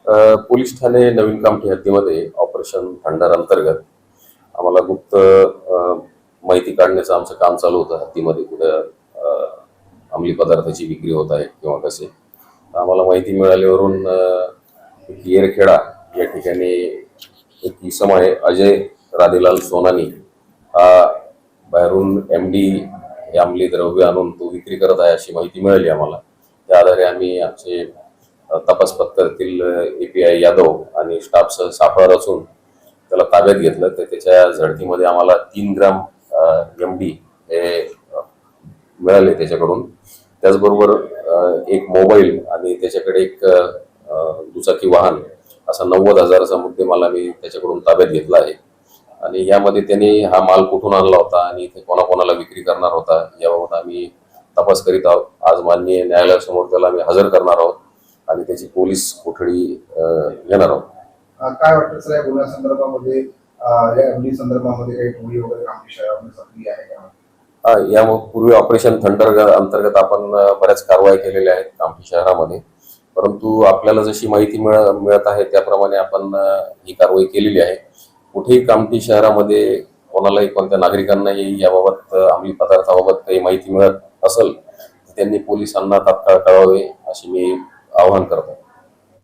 Police Thane नवीन Kamthi हद्दीमध्ये operation thunder अंतर्गत आम्हाला गुप्त माहिती काढण्याचं आमचं काम चालू होतं. हद्दीमध्ये कुठं अंमली पदार्थाची विक्री होत आहे किंवा कसे. आम्हाला माहिती मिळाल्यावरून येरखेडा या ठिकाणी एक इसम आहे अजय राधेलाल सोनानी, हा बाहेरून MD हे अंमली द्रव्य आणून तो विक्री करत आहे अशी माहिती मिळाली आम्हाला. त्या आधारे आम्ही आमचे तपास पथकातील API यादव आणि स्टाफसह सापळा रचून त्याला ताब्यात घेतलं. तर त्याच्या झडतीमध्ये आम्हाला 3 ग्राम MD हे मिळाले त्याच्याकडून. त्याचबरोबर एक मोबाईल आणि त्याच्याकडे एक दुचाकी वाहन असा 90,000चा मुद्देमाल आम्ही त्याच्याकडून ताब्यात घेतला आहे. आणि यामध्ये त्यांनी हा माल कुठून आणला होता आणि ते कोणाकोणाला विक्री करणार होता याबाबत आम्ही तपास करीत आहोत. आज माननीय न्यायालयासमोर त्याला आम्ही हजर करणार आहोत आणि त्याची पोलीस कोठडी घेणार आहोत. काय वाटतं सर या गुन्ह्यासंदर्भामध्ये, या MD संदर्भामध्ये काही टोळी वगैरे कामठी शहरामध्ये सक्रिय आहे का? या पूर्वी ऑपरेशन थंडर अंतर्गत आपण बऱ्याच कारवाई केलेल्या आहेत कामठी शहरामध्ये, परंतु आपल्याला जशी माहिती मिळत आहे त्याप्रमाणे आपण ही कारवाई केलेली आहे. कुठेही कामठी शहरामध्ये कोणालाही कोणत्या नागरिकांनाही याबाबत अंमली पदार्थाबाबत काही माहिती मिळत असेल तर त्यांनी पोलिसांना तात्काळ कळवावे अशी मी आवाहन करतो.